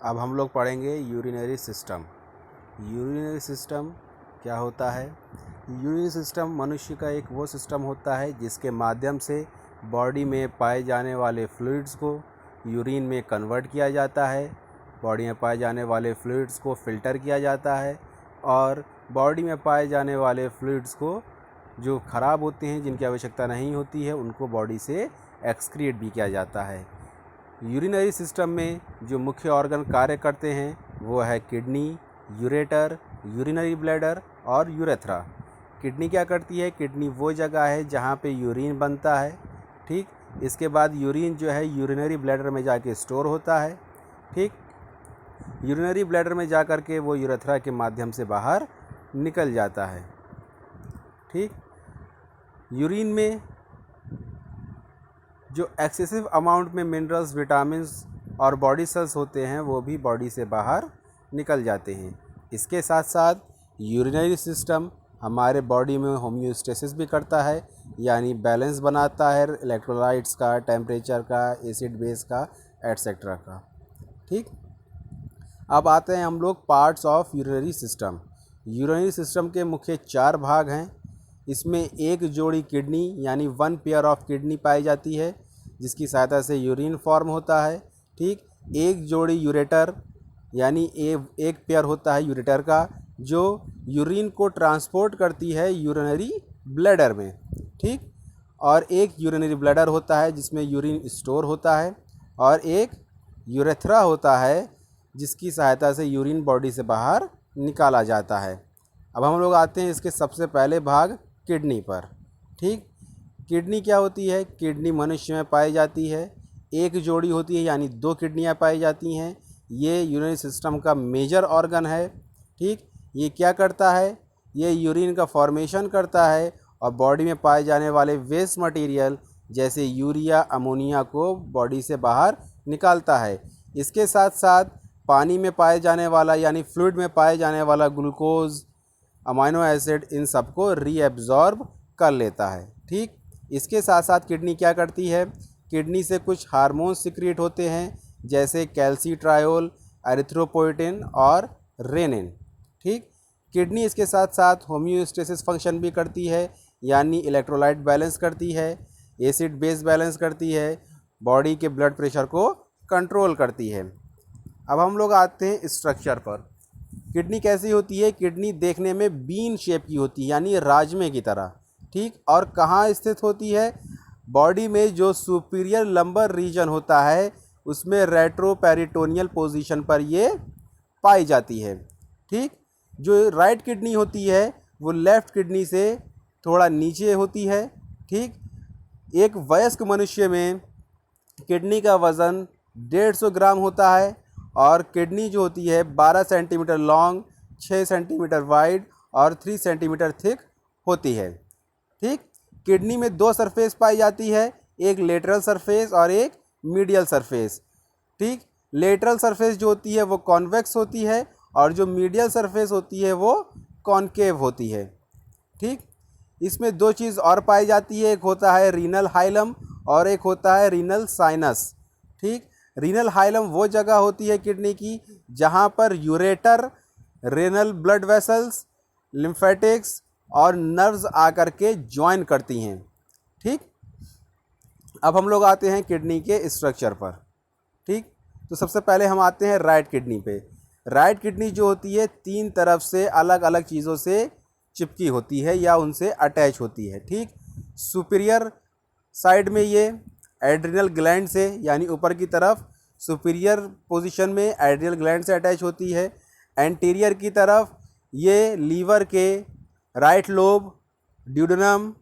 अब हम लोग पढ़ेंगे यूरिनरी सिस्टम। यूरिनरी सिस्टम क्या होता है? यूरिनरी सिस्टम मनुष्य का एक वो सिस्टम होता है जिसके माध्यम से बॉडी में पाए जाने वाले फ्लूइड्स को यूरिन में कन्वर्ट किया जाता है, बॉडी में पाए जाने वाले फ्लूइड्स को फ़िल्टर किया जाता है और बॉडी में पाए जाने वाले फ्लूइड्स को जो ख़राब होते हैं, जिनकी आवश्यकता नहीं होती है, उनको बॉडी से एक्सक्रीट भी किया जाता है। यूरिनरी सिस्टम में जो मुख्य ऑर्गन कार्य करते हैं वो है किडनी, यूरेटर, यूरिनरी ब्लैडर और यूरेथ्रा। किडनी क्या करती है? किडनी वो जगह है जहाँ पे यूरिन बनता है, ठीक। इसके बाद यूरिन जो है यूरिनरी ब्लैडर में जाके स्टोर होता है, ठीक। यूरिनरी ब्लैडर में जा कर के वो यूरेथ्रा के माध्यम से बाहर निकल जाता है, ठीक। यूरिन में जो एक्सेसिव अमाउंट में मिनरल्स, विटामिन्स और बॉडी सेल्स होते हैं वो भी बॉडी से बाहर निकल जाते हैं। इसके साथ साथ यूरिनरी सिस्टम हमारे बॉडी में होम्योस्टेसिस भी करता है, यानी बैलेंस बनाता है इलेक्ट्रोलाइट्स का, टेम्परेचर का, एसिड बेस का, एटसेट्रा का, ठीक। अब आते हैं हम लोग parts of urinary system. Urinary system के मुख्य 4 भाग हैं। इसमें एक जोड़ी किडनी यानी 1 पेयर ऑफ किडनी पाई जाती है जिसकी सहायता से यूरिन फॉर्म होता है, ठीक। एक जोड़ी यूरेटर यानी एक पेयर होता है यूरेटर का जो यूरिन को ट्रांसपोर्ट करती है यूरिनरी ब्लैडर में, ठीक। और एक यूरिनरी ब्लैडर होता है जिसमें यूरिन स्टोर होता है और एक यूरेथ्रा होता है जिसकी सहायता से यूरिन बॉडी से बाहर निकाला जाता है। अब हम लोग आते हैं इसके सबसे पहले भाग किडनी पर, ठीक। किडनी क्या होती है? किडनी मनुष्य में पाई जाती है, एक जोड़ी होती है यानी 2 किडनियाँ पाई जाती हैं। ये यूरिनरी सिस्टम का मेजर ऑर्गन है, ठीक। ये क्या करता है? ये यूरिन का फॉर्मेशन करता है और बॉडी में पाए जाने वाले वेस्ट मटेरियल जैसे यूरिया, अमोनिया को बॉडी से बाहर निकालता है। इसके साथ साथ पानी में पाए जाने वाला यानी फ्लूइड में पाए जाने वाला ग्लूकोज, अमाइनो एसिड, इन सबको रीएब्जॉर्ब कर लेता है, ठीक। इसके साथ साथ किडनी क्या करती है? किडनी से कुछ हार्मोन्स सिक्रिएट होते हैं जैसे कैल्सीट्रायोल, एरिथ्रोपोइटिन और रेनिन, ठीक। किडनी इसके साथ साथ होम्योस्टेसिस फंक्शन भी करती है यानी इलेक्ट्रोलाइट बैलेंस करती है, एसिड बेस बैलेंस करती है, बॉडी के ब्लड प्रेशर को कंट्रोल करती है। अब हम लोग आते हैं स्ट्रक्चर पर। किडनी कैसी होती है? किडनी देखने में बीन शेप की होती है यानी राजमे की तरह, ठीक। और कहाँ स्थित होती है? बॉडी में जो सुपीरियर लंबर रीजन होता है उसमें रेट्रोपेरिटोनियल पोजीशन पर ये पाई जाती है, ठीक। जो राइट किडनी होती है वो लेफ़्ट किडनी से थोड़ा नीचे होती है, ठीक। एक वयस्क मनुष्य में किडनी का वज़न 150 ग्राम होता है और किडनी जो होती है 12 सेंटीमीटर लॉन्ग, 6 सेंटीमीटर वाइड और 3 सेंटीमीटर थिक होती है, ठीक। किडनी में 2 सरफेस पाई जाती है, एक लेटरल सरफेस और एक मीडियल सरफेस, ठीक। लेटरल सरफेस जो होती है वो कॉन्वेक्स होती है और जो मीडियल सरफेस होती है वो कॉनकेव होती है, ठीक। इसमें 2 चीज़ और पाई जाती है, एक होता है रीनल हाइलम और एक होता है रीनल साइनस, ठीक। रीनल हाइलम वो जगह होती है किडनी की जहाँ पर ureter, renal blood vessels, lymphatics और नर्व्स आकर के ज्वाइन करती हैं, ठीक। अब हम लोग आते हैं किडनी के स्ट्रक्चर पर, ठीक। तो सबसे पहले हम आते हैं राइट किडनी पे। राइट किडनी जो होती है 3 तरफ से अलग अलग चीज़ों से चिपकी होती है या उनसे अटैच होती है, ठीक। सुपीरियर साइड में ये एड्रिनल ग्लैंड से यानी ऊपर की तरफ सुपीरियर पोजीशन में एड्रिनल ग्लैंड से अटैच होती है। एंटीरियर की तरफ ये लीवर के राइट लोब, ड्यूडेनम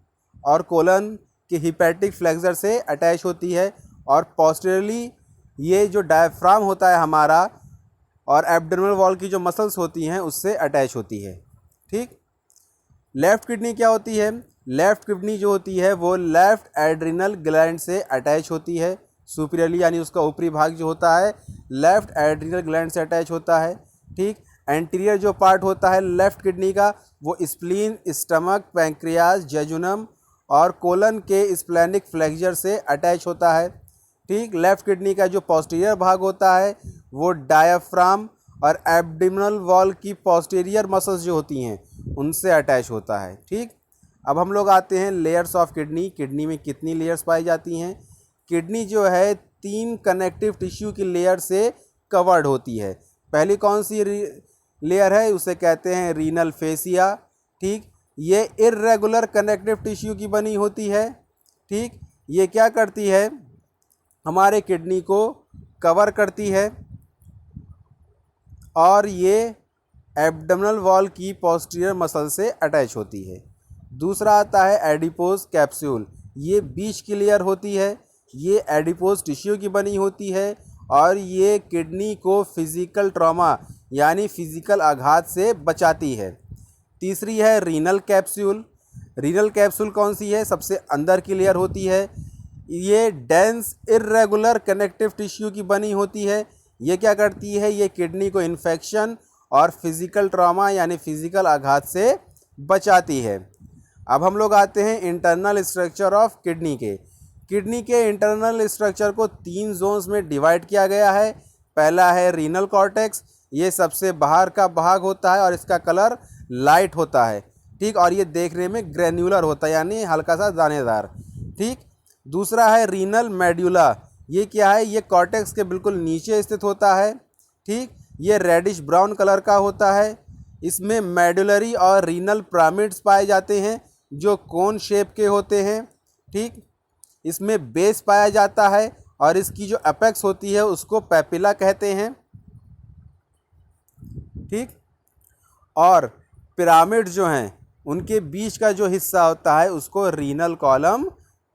और कोलन के हिपैटिक फ्लेक्सर से अटैच होती है और पोस्टीरियरली ये जो डायफ्राम होता है हमारा और एब्डोमिनल वॉल की जो मसल्स होती हैं उससे अटैच होती है, ठीक। लेफ़्ट किडनी क्या होती है? लेफ़्ट किडनी जो होती है वो लेफ़्ट एड्रिनल ग्लैंड से अटैच होती है, सुपीरियरली यानी उसका ऊपरी भाग जो होता है लेफ़्ट एड्रिनल ग्लैंड से अटैच होता है, ठीक। एंटीरियर जो पार्ट होता है लेफ़्ट किडनी का वो स्प्लीन, स्टमक, पैंक्रियाज, जेजुनम और कोलन के स्प्लेनिक फ्लेक्सर से अटैच होता है। ठीक। लेफ़्ट किडनी का जो पोस्टीरियर भाग होता है वो डायाफ्राम और एब्डोमिनल वॉल की पोस्टीरियर मसल्स जो होती हैं उनसे अटैच होता है। ठीक। अब हम लोग आते हैं लेयर्स ऑफ किडनी। किडनी में कितनी लेयर्स पाई जाती हैं? किडनी जो है 3 कनेक्टिव टिश्यू की लेयर से कवर्ड होती है। पहली कौन सी लेयर है? उसे कहते हैं रीनल फेसिया। ठीक। ये इर्रेगुलर कनेक्टिव टिश्यू की बनी होती है। ठीक। ये क्या करती है? हमारे किडनी को कवर करती है और ये एब्डोमिनल वॉल की पोस्टीरियर मसल से अटैच होती है। दूसरा आता है एडिपोज कैप्सूल। ये बीच की लेयर होती है। ये एडिपोज टिश्यू की बनी होती है और ये किडनी को फिजिकल ट्रॉमा यानी फिजिकल आघात से बचाती है। तीसरी है रीनल कैप्सूल। रीनल कैप्सूल कौन सी है? सबसे अंदर की लेयर होती है। ये डेंस इर्रेगुलर कनेक्टिव टिश्यू की बनी होती है। ये क्या करती है? ये किडनी को इन्फेक्शन और फिजिकल ट्रॉमा यानी फिजिकल आघात से बचाती है। अब हम लोग आते हैं इंटरनल स्ट्रक्चर ऑफ किडनी के। किडनी के इंटरनल स्ट्रक्चर को 3 जोन्स में डिवाइड किया गया है। पहला है रीनल कॉर्टेक्स। ये सबसे बाहर का भाग होता है और इसका कलर लाइट होता है। ठीक। और ये देखने में ग्रेन्युलर होता है यानी हल्का सा दानेदार। ठीक। दूसरा है रीनल मेड्यूला। ये क्या है? ये कॉर्टेक्स के बिल्कुल नीचे स्थित होता है। ठीक। ये रेडिश ब्राउन कलर का होता है। इसमें मेडुलरी और रीनल पिरामिड्स पाए जाते हैं जो कोन शेप के होते हैं। ठीक। इसमें बेस पाया जाता है और इसकी जो अपेक्स होती है उसको पैपिला कहते हैं। ठीक। और पिरामिड जो हैं उनके बीच का जो हिस्सा होता है उसको रीनल कॉलम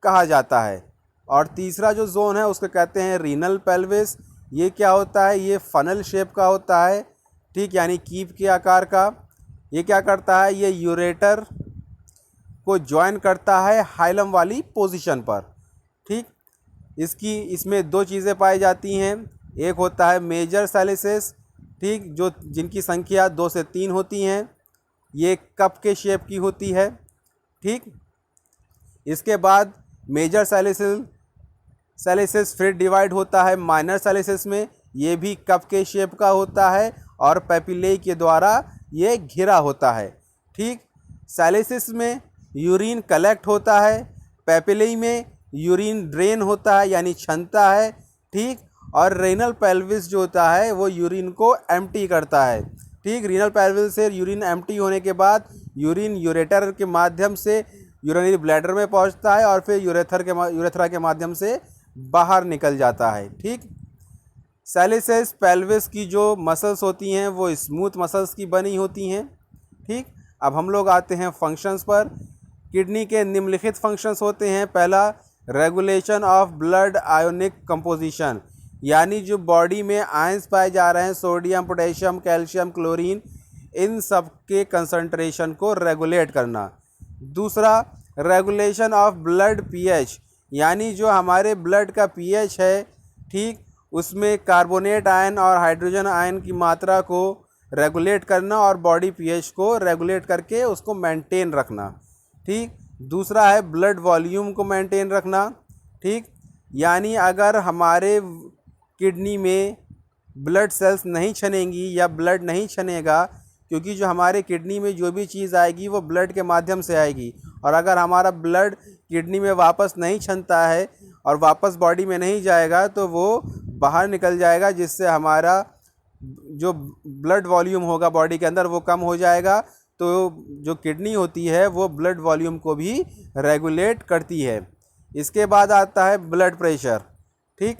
कहा जाता है। और तीसरा जो जोन है उसको कहते हैं रीनल पेल्विस। ये क्या होता है? ये फनल शेप का होता है। ठीक। यानी कीप के आकार का। ये क्या करता है? ये यूरेटर को ज्वाइन करता है हाइलम वाली पोजीशन पर। ठीक। इसमें 2 चीज़ें पाई जाती हैं। एक होता है मेजर सैलिसेस। ठीक। जो जिनकी संख्या 2 से 3 होती हैं। ये कप के शेप की होती है। ठीक। इसके बाद मेजर सैलिसिस फिर डिवाइड होता है माइनर सैलिसिस में। ये भी कप के शेप का होता है और पैपिले के द्वारा ये घिरा होता है। ठीक। सैलिसिस में यूरिन कलेक्ट होता है। पैपिले में यूरिन ड्रेन होता है यानी छनता है। ठीक। और रीनल पेल्विस जो होता है वो यूरिन को एम्प्टी करता है। ठीक। रीनल पेल्विस से यूरिन एम्प्टी होने के बाद यूरिन यूरेटर के माध्यम से यूरिनरी ब्लैडर में पहुंचता है और फिर यूरेथ्रा के माध्यम से बाहर निकल जाता है। ठीक। सैलिसिस पेल्विस की जो मसल्स होती हैं वो स्मूथ मसल्स की बनी होती हैं। ठीक। अब हम लोग आते हैं फंक्शंस पर। किडनी के निम्नलिखित फंक्शंस होते हैं। पहला, regulation of blood ionic composition, यानी जो बॉडी में आयंस पाए जा रहे हैं सोडियम, पोटेशियम, कैल्शियम, क्लोरीन, इन सब के कंसंट्रेशन को रेगुलेट करना। दूसरा, रेगुलेशन ऑफ ब्लड पीएच, यानी जो हमारे ब्लड का पीएच है, ठीक, उसमें कार्बोनेट आयन और हाइड्रोजन आयन की मात्रा को रेगुलेट करना और बॉडी पीएच को रेगुलेट करके उसको मेंटेन रखना। ठीक। दूसरा है ब्लड वॉल्यूम को मेंटेन रखना। ठीक। यानी अगर हमारे किडनी में ब्लड सेल्स नहीं छनेंगी या ब्लड नहीं छनेगा, क्योंकि जो हमारे किडनी में जो भी चीज़ आएगी वो ब्लड के माध्यम से आएगी, और अगर हमारा ब्लड किडनी में वापस नहीं छनता है और वापस बॉडी में नहीं जाएगा तो वो बाहर निकल जाएगा, जिससे हमारा जो ब्लड वॉल्यूम होगा बॉडी के अंदर वो कम हो जाएगा। तो जो किडनी होती है वो ब्लड वॉल्यूम को भी रेगुलेट करती है। इसके बाद आता है ब्लड प्रेशर। ठीक।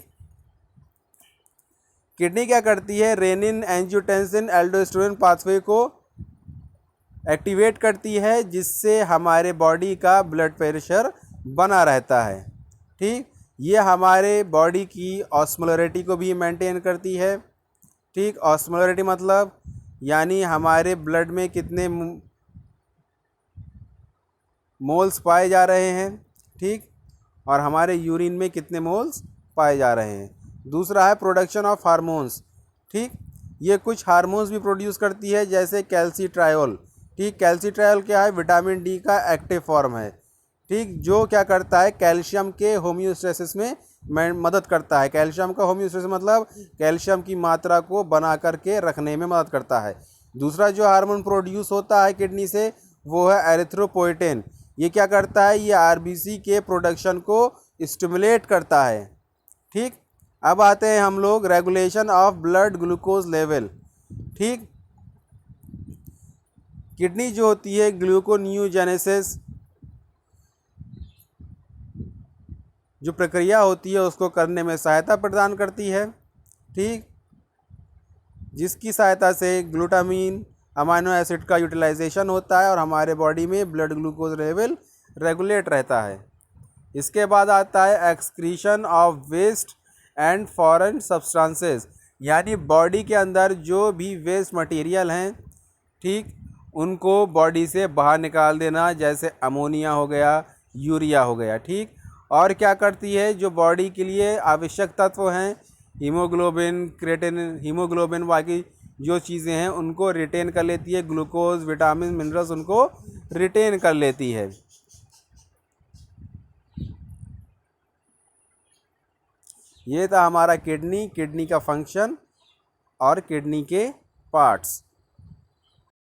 किडनी क्या करती है, रेनिन, एंजियोटेंसिन, एल्डोस्टेरोन पाथवे को एक्टिवेट करती है, जिससे हमारे बॉडी का ब्लड प्रेशर बना रहता है। ठीक। ये हमारे बॉडी की ऑस्मोलरिटी को भी मेंटेन करती है। ठीक। ऑस्मोलरिटी मतलब यानी हमारे ब्लड में कितने मोल्स पाए जा रहे हैं। ठीक। और हमारे यूरिन में कितने मोल्स पाए जा रहे हैं। दूसरा है प्रोडक्शन ऑफ हार्मोन्स। ठीक। ये कुछ हार्मोन्स भी प्रोड्यूस करती है, जैसे कैल्सिट्रायोल। ठीक। कैल्सिट्रायोल क्या है, विटामिन डी का एक्टिव फॉर्म है। ठीक। जो क्या करता है, कैल्शियम के होम्योस्टेसिस में में मदद करता है। कैल्शियम का होम्योस्टेसिस मतलब कैल्शियम की मात्रा को बना करके रखने में मदद करता है। दूसरा जो हार्मोन प्रोड्यूस होता है किडनी से वो है एरिथ्रोपोएटिन। ये क्या करता है, ये आरबीसी के प्रोडक्शन को स्टिमुलेट करता है। ठीक, अब आते हैं हम लोग regulation of blood glucose level. ठीक, किडनी जो होती है ग्लूकोनियोजेनेसिस जो प्रक्रिया होती है उसको करने में सहायता प्रदान करती है। ठीक, जिसकी सहायता से ग्लूटामीन अमाइनो एसिड का यूटिलाइजेशन होता है और हमारे बॉडी में ब्लड ग्लूकोज लेवल रेगुलेट रहता है। इसके बाद आता है excretion of waste and foreign substances, यानी बॉडी के अंदर जो भी वेस्ट मटेरियल हैं, ठीक, उनको बॉडी से बाहर निकाल देना, जैसे अमोनिया हो गया, यूरिया हो गया। ठीक, और क्या करती है, जो बॉडी के लिए आवश्यक तत्व हैं हीमोग्लोबिन, क्रिएटिन, हीमोग्लोबिन, बाकी जो चीज़ें हैं उनको रिटेन कर लेती है। ग्लूकोज, विटामिन, मिनरल्स उनको रिटेन कर लेती है। ये था हमारा किडनी का फंक्शन और किडनी के पार्ट्स।